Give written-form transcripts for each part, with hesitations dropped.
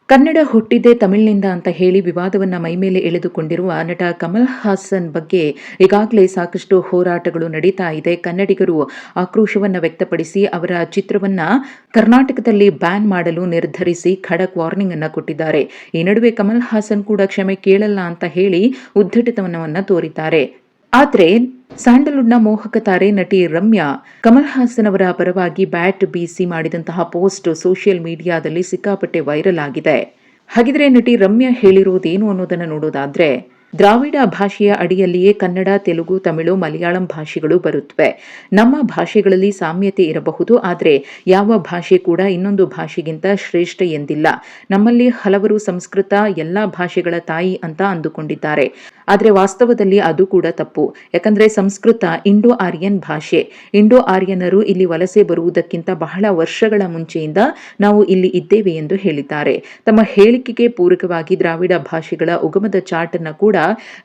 ಕನ್ನಡ ಹುಟ್ಟಿದ್ದೇ ತಮಿಳಿನಿಂದ ಅಂತ ಹೇಳಿ ವಿವಾದವನ್ನ ಮೈಮೇಲೆ ಎಳೆದುಕೊಂಡಿರುವ ನಟ ಕಮಲ್ ಹಾಸನ್ ಬಗ್ಗೆ ಈಗಾಗಲೇ ಸಾಕಷ್ಟು ಹೋರಾಟಗಳು ನಡೀತಾ ಇದೆ. ಕನ್ನಡಿಗರು ಆಕ್ರೋಶವನ್ನ ವ್ಯಕ್ತಪಡಿಸಿ ಅವರ ಚಿತ್ರವನ್ನ ಕರ್ನಾಟಕದಲ್ಲಿ ಬ್ಯಾನ್ ಮಾಡಲು ನಿರ್ಧರಿಸಿ ಖಡಕ್ ವಾರ್ನಿಂಗ್ ಅನ್ನ ಕೊಟ್ಟಿದ್ದಾರೆ. ಈ ನಡುವೆ ಕಮಲ್ ಹಾಸನ್ ಕೂಡ ಕ್ಷಮೆ ಕೇಳಲ್ಲ ಅಂತ ಹೇಳಿ ಉದ್ಧಟತನವನ್ನ ತೋರಿದ್ದಾರೆ. ಆದ್ರೆ ಸ್ಯಾಂಡಲ್ವುಡ್ನ ಮೋಹಕ ತಾರೆ ನಟಿ ರಮ್ಯಾ ಕಮಲ್ ಹಾಸನ್ ಅವರ ಪರವಾಗಿ ಬ್ಯಾಟ್ ಬೀಸಿ ಮಾಡಿದಂತಹ ಪೋಸ್ಟ್ ಸೋಷಿಯಲ್ ಮೀಡಿಯಾದಲ್ಲಿ ಸಿಕ್ಕಾಪಟ್ಟೆ ವೈರಲ್ ಆಗಿದೆ. ಹಾಗಿದ್ರೆ ನಟಿ ರಮ್ಯಾ ಹೇಳಿರುವುದೇನು ಅನ್ನೋದನ್ನು ನೋಡೋದಾದ್ರೆ, ದ್ರಾವಿಡ ಭಾಷೆಯ ಅಡಿಯಲ್ಲಿಯೇ ಕನ್ನಡ, ತೆಲುಗು, ತಮಿಳು, ಮಲಯಾಳಂ ಭಾಷೆಗಳು ಬರುತ್ತವೆ. ನಮ್ಮ ಭಾಷೆಗಳಲ್ಲಿ ಸಾಮ್ಯತೆ ಇರಬಹುದು, ಆದರೆ ಯಾವ ಭಾಷೆ ಕೂಡ ಇನ್ನೊಂದು ಭಾಷೆಗಿಂತ ಶ್ರೇಷ್ಠ ಎಂದಿಲ್ಲ. ನಮ್ಮಲ್ಲಿ ಹಲವರು ಸಂಸ್ಕೃತ ಎಲ್ಲ ಭಾಷೆಗಳ ತಾಯಿ ಅಂತ ಅಂದುಕೊಂಡಿದ್ದಾರೆ. ಆದರೆ ವಾಸ್ತವದಲ್ಲಿ ಅದು ಕೂಡ ತಪ್ಪು. ಯಾಕಂದ್ರೆ ಸಂಸ್ಕೃತ ಇಂಡೋ ಆರ್ಯನ್ ಭಾಷೆ. ಇಂಡೋ ಆರ್ಯನರು ಇಲ್ಲಿ ವಲಸೆ ಬರುವುದಕ್ಕಿಂತ ಬಹಳ ವರ್ಷಗಳ ಮುಂಚೆಯಿಂದ ನಾವು ಇಲ್ಲಿ ಇದ್ದೇವೆ ಎಂದು ಹೇಳಿದ್ದಾರೆ. ತಮ್ಮ ಹೇಳಿಕೆಗೆ ಪೂರಕವಾಗಿ ದ್ರಾವಿಡ ಭಾಷೆಗಳ ಉಗಮದ ಚಾರ್ಟ್ ಅನ್ನು ಕೂಡ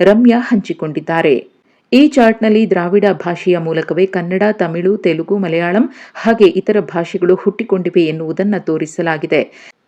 ರಮ್ಯಾ ಹಂಚಿಕೊಂಡಿದ್ದಾರೆ. ಈ ಚಾರ್ಟ್ನಲ್ಲಿ ದ್ರಾವಿಡ ಭಾಷೆಯ ಮೂಲಕವೇ ಕನ್ನಡ, ತಮಿಳು, ತೆಲುಗು, ಮಲಯಾಳಂ ಹಾಗೆ ಇತರ ಭಾಷೆಗಳು ಹುಟ್ಟಿಕೊಂಡಿವೆ ಎನ್ನುವುದನ್ನು ತೋರಿಸಲಾಗಿದೆ.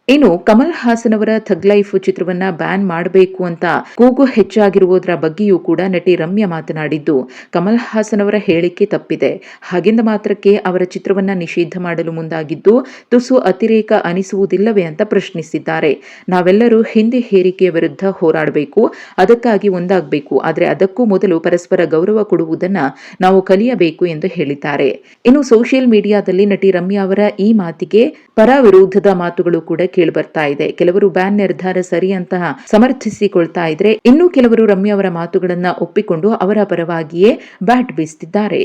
ಇನ್ನು ಕಮಲ್ ಹಾಸನ್ ಅವರ ಥಗ್ ಲೈಫ್ ಚಿತ್ರವನ್ನ ಬ್ಯಾನ್ ಮಾಡಬೇಕು ಅಂತ ಕೂಗು ಹೆಚ್ಚಾಗಿರುವುದರ ಬಗ್ಗೆಯೂ ಕೂಡ ನಟಿ ರಮ್ಯಾ ಮಾತನಾಡಿದ್ದು, ಕಮಲ್ ಹಾಸನ್ ಅವರ ಹೇಳಿಕೆ ತಪ್ಪಿದೆ. ಹಾಗೆಂದ ಮಾತ್ರಕ್ಕೆ ಅವರ ಚಿತ್ರವನ್ನ ನಿಷೇಧ ಮಾಡಲು ಮುಂದಾಗಿದ್ದು ತುಸು ಅತಿರೇಕ ಅನಿಸುವುದಿಲ್ಲವೇ ಅಂತ ಪ್ರಶ್ನಿಸಿದ್ದಾರೆ. ನಾವೆಲ್ಲರೂ ಹಿಂದಿ ಹೇರಿಕೆಯ ವಿರುದ್ಧ ಹೋರಾಡಬೇಕು, ಅದಕ್ಕಾಗಿ ಒಂದಾಗಬೇಕು. ಆದರೆ ಅದಕ್ಕೂ ಮೊದಲು ಪರಸ್ಪರ ಗೌರವ ಕೊಡುವುದನ್ನ ನಾವು ಕಲಿಯಬೇಕು ಎಂದು ಹೇಳಿದ್ದಾರೆ. ಇನ್ನು ಸೋಷಿಯಲ್ ಮೀಡಿಯಾದಲ್ಲಿ ನಟಿ ರಮ್ಯಾ ಅವರ ಈ ಮಾತಿಗೆ ಪರ ವಿರೋಧದ ಮಾತುಗಳು ಕೂಡ ಕೇಳಿಬರ್ತಾ ಇದೆ. ಕೆಲವರು ಬ್ಯಾನ್ ನಿರ್ಧಾರ ಸರಿ ಅಂತ ಸಮರ್ಥಿಸಿಕೊಳ್ತಾ ಇದ್ರೆ, ಇನ್ನು ಕೆಲವರು ರಮ್ಯಾ ಅವರ ಮಾತುಗಳನ್ನ ಒಪ್ಪಿಕೊಂಡು ಅವರ ಪರವಾಗಿಯೇ ಬ್ಯಾಟ್ ಬೀಸುತ್ತಿದ್ದಾರೆ.